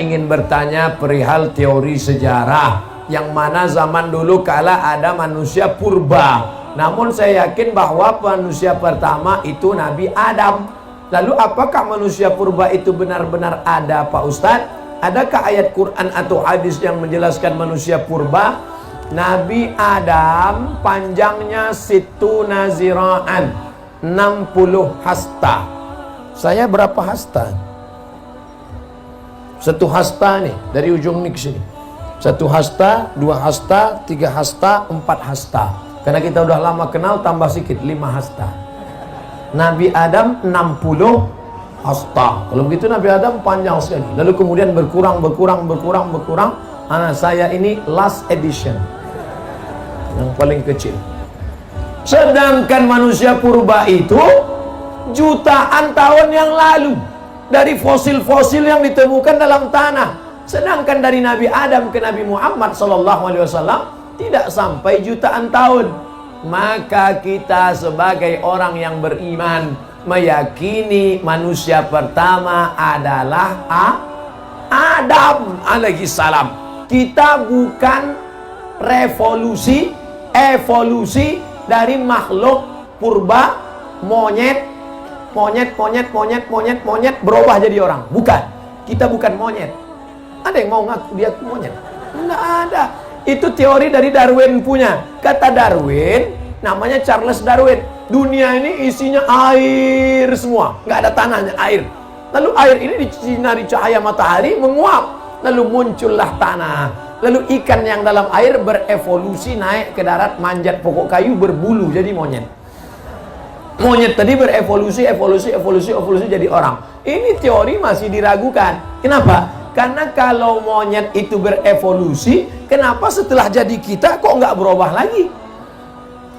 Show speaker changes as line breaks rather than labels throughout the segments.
ingin bertanya perihal teori sejarah, yang mana zaman dulu kala ada manusia purba. Namun saya yakin bahwa manusia pertama itu Nabi Adam. Lalu apakah manusia purba itu benar-benar ada, Pak Ustadz? Adakah ayat Quran atau hadis yang menjelaskan manusia purba? Nabi Adam panjangnya situ naziraan, 60 hasta. Saya berapa hasta? Satu hasta nih, dari ujung nih ke sini. Satu hasta, dua hasta, tiga hasta, empat hasta. Karena kita udah lama kenal, tambah sedikit, 5 hasta. Nabi Adam 60 hasta. Kalau begitu Nabi Adam panjang sekali. Lalu kemudian berkurang. Saya ini last edition, yang paling kecil. Sedangkan manusia purba itu jutaan tahun yang lalu, dari fosil-fosil yang ditemukan dalam tanah. Sedangkan dari Nabi Adam ke Nabi Muhammad SAW tidak sampai jutaan tahun. Maka kita sebagai orang yang beriman meyakini manusia pertama adalah Adam alaihi salam. Kita bukan evolusi dari makhluk purba, monyet berubah jadi orang. Bukan. Kita bukan monyet. Ada yang mau ngaku dia monyet? Enggak ada. Itu teori dari Darwin punya. Kata Darwin, namanya Charles Darwin, dunia ini isinya air semua, nggak ada tanahnya, air. Lalu air ini disinari cahaya matahari menguap, lalu muncullah tanah. Lalu ikan yang dalam air berevolusi naik ke darat, manjat pokok kayu, berbulu jadi monyet. Monyet tadi berevolusi, evolusi jadi orang. Ini teori masih diragukan. Kenapa? Karena kalau monyet itu berevolusi, kenapa setelah jadi kita kok nggak berubah lagi?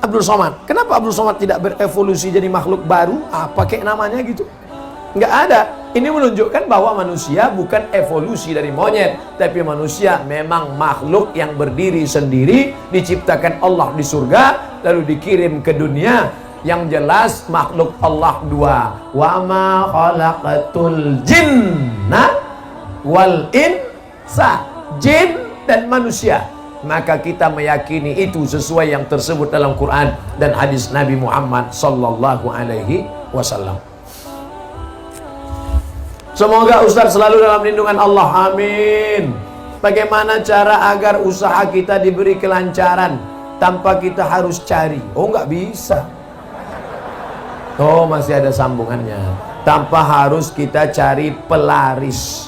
Abdul Somad, kenapa Abdul Somad tidak berevolusi jadi makhluk baru? Apa kayak namanya gitu? Nggak ada. Ini menunjukkan bahwa manusia bukan evolusi dari monyet, tapi manusia memang makhluk yang berdiri sendiri, diciptakan Allah di surga, lalu dikirim ke dunia. Yang jelas makhluk Allah dua. Wa ma khalaqatul jinna wal insa, jin dan manusia. Maka kita meyakini itu sesuai yang tersebut dalam Quran dan hadis Nabi Muhammad sallallahu alaihi wasallam. Semoga Ustaz selalu dalam lindungan Allah, amin. Bagaimana cara agar usaha kita diberi kelancaran tanpa kita harus cari? Oh, nggak bisa. Oh, masih ada sambungannya. Tanpa harus kita cari pelaris,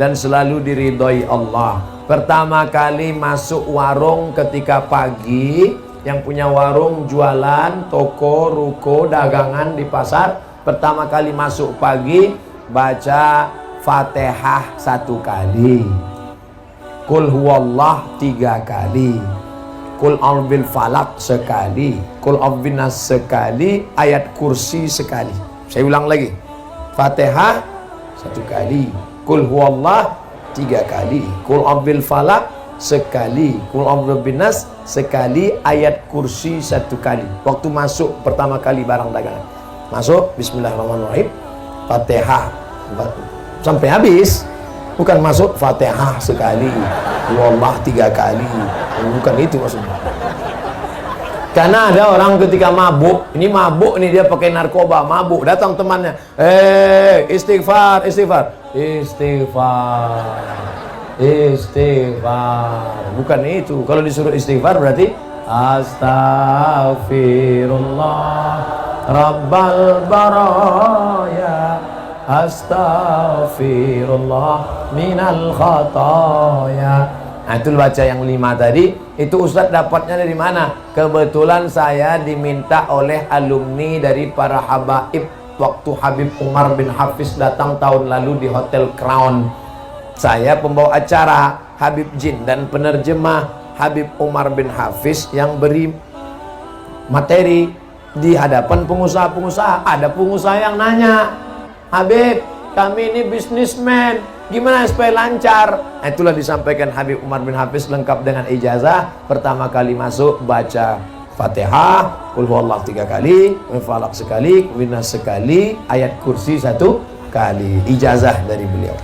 dan selalu diridhoi Allah. Pertama kali masuk warung ketika pagi, yang punya warung jualan, toko, ruko, dagangan di pasar, pertama kali masuk pagi baca Fatihah 1 kali, Qul huwallah 3 kali, Qul a'udzu falak sekali, Qul a'udzu nas sekali, ayat kursi sekali. Saya ulang lagi, Fatihah 1 kali, Qul huwallah 3 kali, Qul a'udzu falak sekali, Qul a'udzu binnas sekali, ayat kursi 1 kali. Waktu masuk pertama kali barang dagangan, masuk bismillahirrahmanirrahim, Fatihah sampai habis. Bukan masuk Fatihah sekali, wallah 3 kali, bukan itu maksudnya. Karena ada orang ketika mabuk, ini mabuk nih, dia pakai narkoba, mabuk, datang temannya, istighfar, bukan itu. Kalau disuruh istighfar berarti astaghfirullah rabbal baraya, astaghfirullah minal khataya. Nah, itu baca yang 5 tadi. Itu Ustadz dapatnya dari mana? Kebetulan saya diminta oleh alumni dari para habaib waktu Habib Umar bin Hafiz datang tahun lalu di Hotel Crown. Saya pembawa acara Habib Jin dan penerjemah Habib Umar bin Hafiz yang beri materi di hadapan pengusaha-pengusaha. Ada pengusaha yang nanya, Habib, kami ini bisnismen, gimana supaya lancar? Nah, itulah disampaikan Habib Umar bin Hafiz lengkap dengan ijazah. Pertama kali masuk baca Fatihah, Qul huwallah 3 kali, Falaq sekali, Winas sekali, ayat kursi 1 kali. Ijazah dari beliau.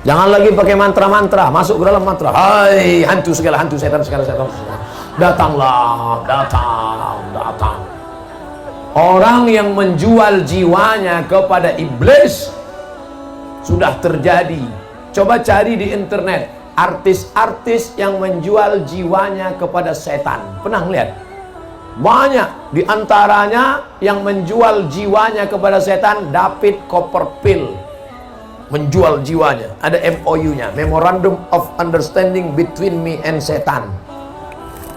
Jangan lagi pakai mantra-mantra, masuk ke dalam mantra. Hai hantu segala hantu, setan segala setan. Datanglah, datang. Orang yang menjual jiwanya kepada iblis sudah terjadi. Coba cari di internet artis-artis yang menjual jiwanya kepada setan. Pernah lihat? Banyak di antaranya yang menjual jiwanya kepada setan. David Copperfield menjual jiwanya, ada MOU-nya, Memorandum of Understanding between me and setan.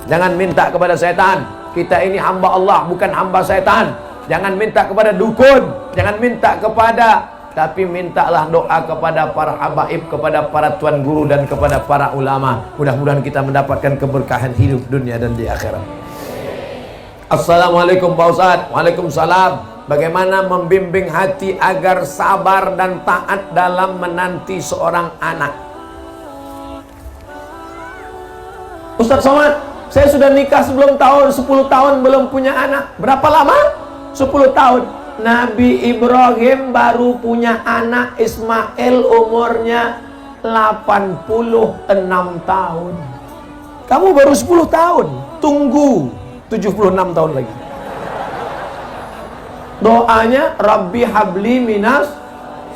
Jangan minta kepada setan. Kita ini hamba Allah, bukan hamba setan. Jangan minta kepada dukun, jangan minta kepada, tapi mintalah doa kepada para habaib, kepada para tuan guru dan kepada para ulama. Mudah-mudahan kita mendapatkan keberkahan hidup dunia dan di akhirat. Assalamualaikum Pak Ustadz. Waalaikumsalam. Bagaimana membimbing hati agar sabar dan taat dalam menanti seorang anak? Ustadz Somad, saya sudah nikah sebelum tahun 10 tahun belum punya anak. Berapa lama? 10 tahun. Nabi Ibrahim baru punya anak Ismail, umurnya 86 tahun. Kamu baru 10 tahun. Tunggu 76 tahun lagi. Doanya Rabbi habli minas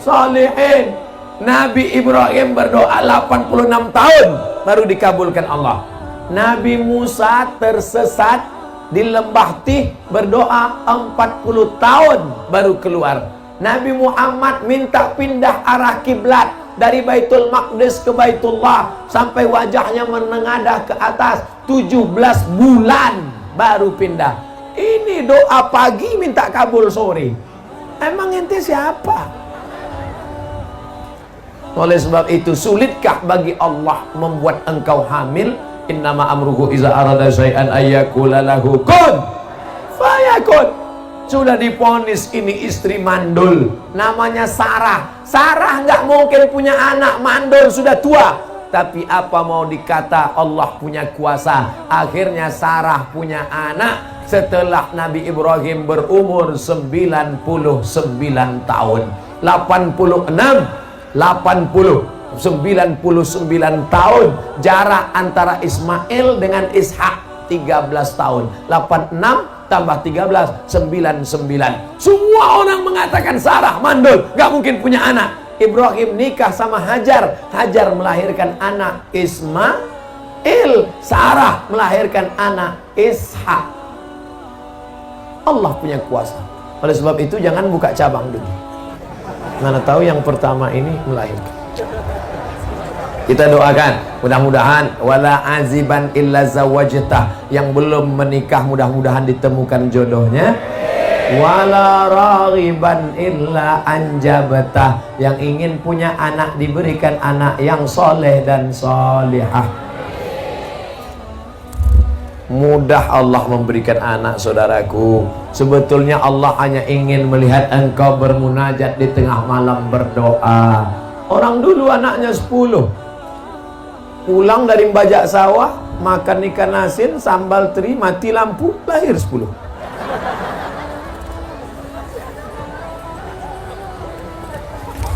salihin. Nabi Ibrahim berdoa 86 tahun baru dikabulkan Allah. Nabi Musa tersesat di lembah Tih, berdoa 40 tahun baru keluar. Nabi Muhammad minta pindah arah kiblat dari Baitul Maqdis ke Baitullah sampai wajahnya menengadah ke atas, 17 bulan baru pindah. Ini doa pagi minta kabul sore. Emang ente siapa? Oleh sebab itu, sulitkah bagi Allah membuat engkau hamil? Innama amruhu iza arada syai'an ayyakula lahu kun fayakun. Sudah diponis ini istri mandul, namanya Sarah. Sarah nggak mungkin punya anak, mandul, sudah tua. Tapi apa mau dikata, Allah punya kuasa. Akhirnya Sarah punya anak setelah Nabi Ibrahim berumur 99 tahun. 99 tahun. Jarak antara Ismail dengan Ishak 13 tahun. 86 tambah 13, 99. Semua orang mengatakan Sarah mandul, gak mungkin punya anak. Ibrahim nikah sama Hajar. Hajar melahirkan anak Ismail. Sarah melahirkan anak Ishak. Allah punya kuasa. Oleh sebab itu jangan buka cabang dulu. Mana tahu yang pertama ini melahirkan. Kita doakan, mudah-mudahan wala aziban illa zawajtah, yang belum menikah mudah-mudahan ditemukan jodohnya. Wala raghiban illa anjabtah, yang ingin punya anak diberikan anak yang soleh dan solihah. Mudah Allah memberikan anak, saudaraku. Sebetulnya Allah hanya ingin melihat engkau bermunajat di tengah malam berdoa. Orang dulu anaknya 10, pulang dari bajak sawah, makan ikan asin, sambal teri, mati lampu, lahir 10.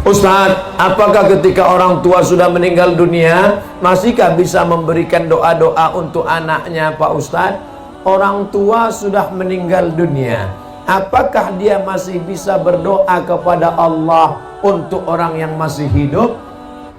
Ustadz, apakah ketika orang tua sudah meninggal dunia, masihkah bisa memberikan doa-doa untuk anaknya, Pak Ustadz? Orang tua sudah meninggal dunia, apakah dia masih bisa berdoa kepada Allah untuk orang yang masih hidup?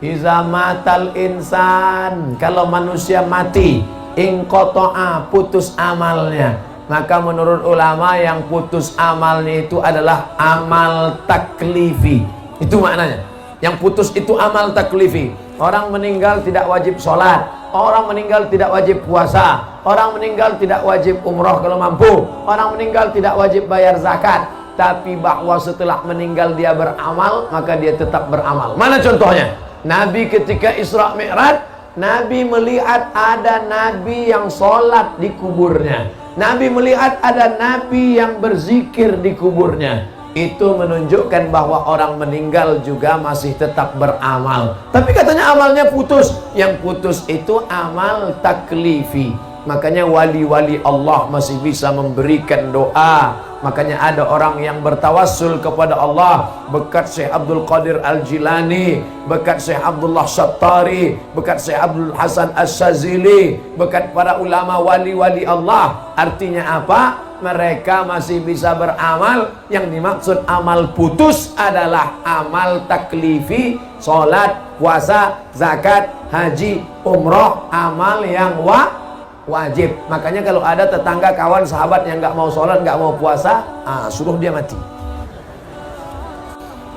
Iza matal insan, kalau manusia mati, inqoto'a, putus amalnya. Maka menurut ulama yang putus amalnya itu adalah amal taklifi. Itu maknanya. Yang putus itu amal taklifi. Orang meninggal tidak wajib sholat, orang meninggal tidak wajib puasa, orang meninggal tidak wajib umroh kalau mampu, orang meninggal tidak wajib bayar zakat. Tapi bahwa setelah meninggal dia beramal, maka dia tetap beramal. Mana contohnya? Nabi ketika Isra Mi'raj, Nabi melihat ada Nabi yang sholat di kuburnya. Nabi melihat ada Nabi yang berzikir di kuburnya. Itu menunjukkan bahwa orang meninggal juga masih tetap beramal. Tapi katanya amalnya putus. Yang putus itu amal taklifi. Makanya wali-wali Allah masih bisa memberikan doa. Makanya ada orang yang bertawassul kepada Allah berkat Syekh Abdul Qadir Al-Jilani, berkat Syekh Abdullah Syattari, berkat Syekh Abdul Hasan Asyazili, berkat para ulama wali-wali Allah. Artinya apa? Mereka masih bisa beramal. Yang dimaksud amal putus adalah amal taklifi, sholat, puasa, zakat, haji, umroh, amal yang wajib. Makanya kalau ada tetangga, kawan, sahabat yang nggak mau sholat, nggak mau puasa, suruh dia mati.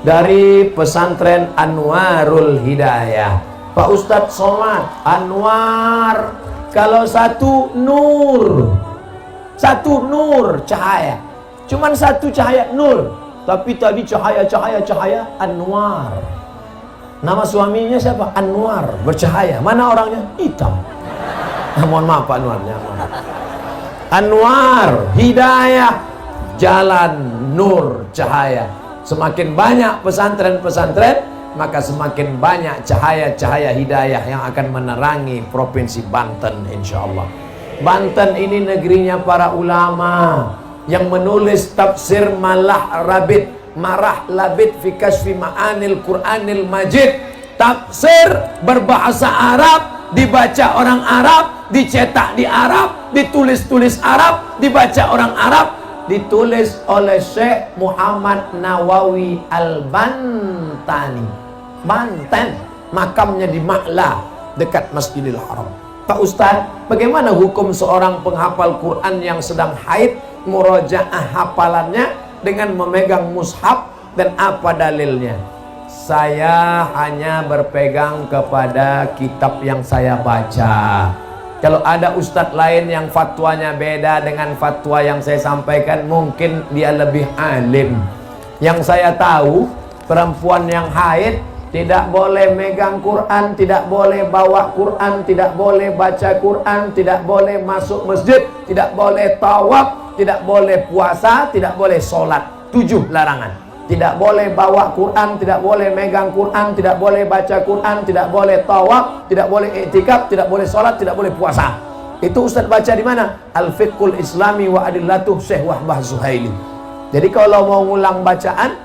Dari pesantren Anwarul Hidayah, Pak Ustadz Somad, Anwar, kalau satu nur, satu nur cahaya, cuman satu cahaya nur, tapi tadi cahaya Anwar. Nama suaminya siapa? Anwar, bercahaya. Mana orangnya? Hitam. Mohon maaf Pak Anwarnya. Anwar, hidayah, jalan, nur, cahaya. Semakin banyak pesantren-pesantren, maka semakin banyak cahaya-cahaya hidayah yang akan menerangi provinsi Banten, insya Allah. Banten ini negerinya para ulama yang menulis tafsir Marah Labid fi Kasfi Ma'anil Qur'anil Majid. Tafsir berbahasa Arab, dibaca orang Arab, dicetak di Arab, ditulis-tulis Arab, dibaca orang Arab, ditulis oleh Syekh Muhammad Nawawi Al-Bantani, Banten, makamnya di Ma'la dekat Masjidil Haram. Pak Ustadz, bagaimana hukum seorang penghafal Quran yang sedang haid, murojaah hafalannya dengan memegang mushaf, dan apa dalilnya? Saya hanya berpegang kepada kitab yang saya baca. Kalau ada ustadz lain yang fatwanya beda dengan fatwa yang saya sampaikan, mungkin dia lebih alim. Yang saya tahu, perempuan yang haid tidak boleh megang Quran, tidak boleh bawa Quran, tidak boleh baca Quran, tidak boleh masuk masjid, tidak boleh tawaf, tidak boleh puasa, tidak boleh sholat. 7 larangan. Tidak boleh bawa Quran, tidak boleh megang Quran, tidak boleh baca Quran, tidak boleh tawaf, tidak boleh i'tikaf, tidak boleh sholat, tidak boleh puasa. Itu Ustaz baca di mana? Al-Fiqhul Islami wa Adillatuh Syekh Wahbah Zuhaili. Jadi kalau mau ngulang bacaan,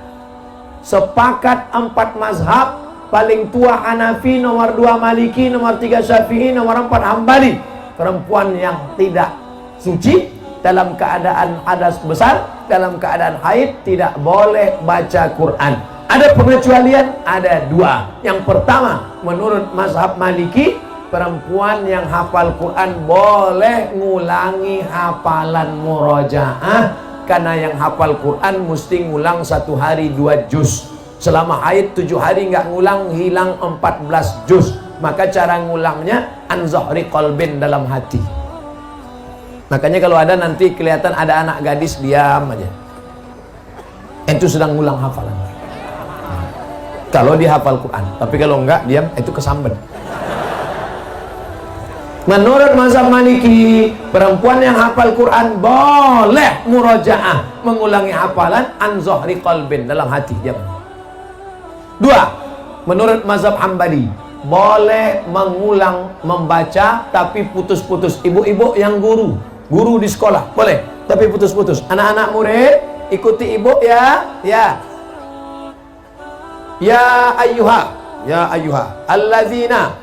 sepakat 4 mazhab, paling tua Hanafi, nomor 2 Maliki, nomor 3 Syafi'i, nomor 4 Hambali. Perempuan yang tidak suci, dalam keadaan hadas besar, dalam keadaan haid, tidak boleh baca Quran. Ada pengecualian? Ada 2. Yang pertama, menurut mazhab Maliki, perempuan yang hafal Quran boleh ngulangi hafalan murojaah, karena yang hafal Quran mesti ngulang 1 hari 2 juz. Selama haid 7 hari nggak ngulang, hilang 14 juz. Maka cara ngulangnya an zahri qalbin, dalam hati. Makanya kalau ada nanti kelihatan ada anak gadis diam aja, itu sedang ngulang hafalan. Kalau dia hafal Quran, tapi kalau enggak diam, itu kesambet. Menurut mazhab Maliki, perempuan yang hafal Quran boleh murojaah, mengulangi hafalan an zahri qalbin, dalam hati dia. 2. Menurut mazhab Hambali, boleh mengulang membaca tapi putus-putus. Ibu-ibu yang guru di sekolah boleh, tapi putus-putus. Anak-anak murid ikuti ibu ya. Ya ayyuha allazina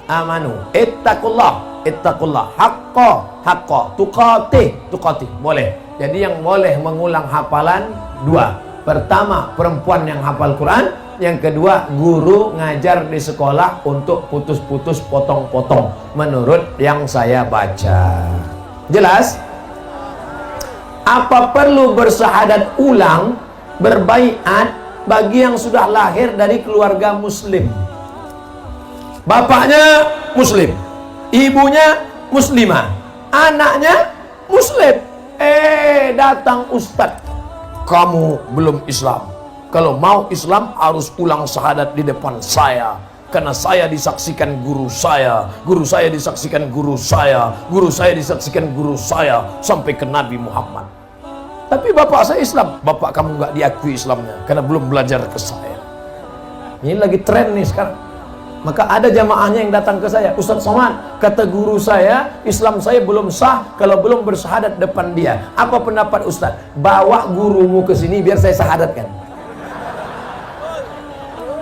amanu ittaqullah haqqa tuqatih. Boleh. Jadi yang boleh mengulang hafalan 2. Pertama, perempuan yang hafal Quran. Yang kedua, guru ngajar di sekolah untuk putus-putus, potong-potong, menurut yang saya baca. Jelas? Apa perlu bersahadat ulang, berbaiat bagi yang sudah lahir dari keluarga muslim? Bapaknya muslim, ibunya muslimah, anaknya muslim. Datang ustadz, kamu belum Islam. Kalau mau Islam harus ulang syahadat di depan saya, karena saya disaksikan guru saya disaksikan guru saya, guru saya disaksikan guru saya, sampai ke Nabi Muhammad. Tapi bapak saya Islam. Bapak kamu nggak diakui Islamnya karena belum belajar ke saya. Ini lagi tren nih sekarang. Maka ada jamaahnya yang datang ke saya, Ustaz Somad, kata guru saya, Islam saya belum sah kalau belum bersyahadat depan dia. Apa pendapat Ustaz? Bawa gurumu ke sini biar saya syahadatkan.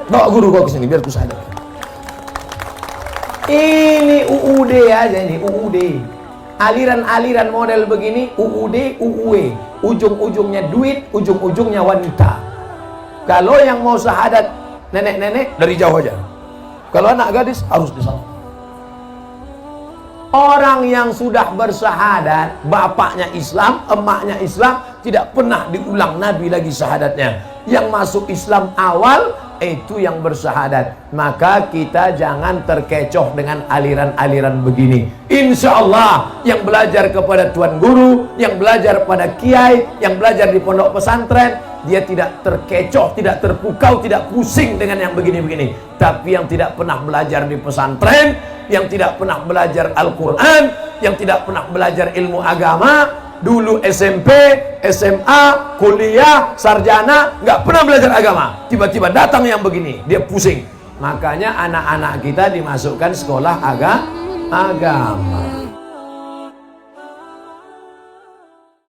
Bawa guru kau ke sini biar ku syahadatkan. Ini UUD aja ini, UUD. Aliran-aliran model begini, UUD, UUE. Ujung-ujungnya duit, ujung-ujungnya wanita. Kalau yang mau syahadat nenek-nenek dari jauh aja. Kalau anak gadis harus di sana. Orang yang sudah bersyahadat, bapaknya Islam, emaknya Islam, tidak pernah diulang Nabi lagi syahadatnya. Yang masuk Islam awal itu yang bersyahadat. Maka kita jangan terkecoh dengan aliran-aliran begini. Insya Allah yang belajar kepada tuan guru, yang belajar pada kiai, yang belajar di pondok pesantren, dia tidak terkecoh, tidak terpukau, tidak pusing dengan yang begini-begini. Tapi yang tidak pernah belajar di pesantren, yang tidak pernah belajar Al-Quran, yang tidak pernah belajar ilmu agama, dulu SMP, SMA, kuliah, sarjana, nggak pernah belajar agama, tiba-tiba datang yang begini, dia pusing. Makanya anak-anak kita dimasukkan sekolah agama.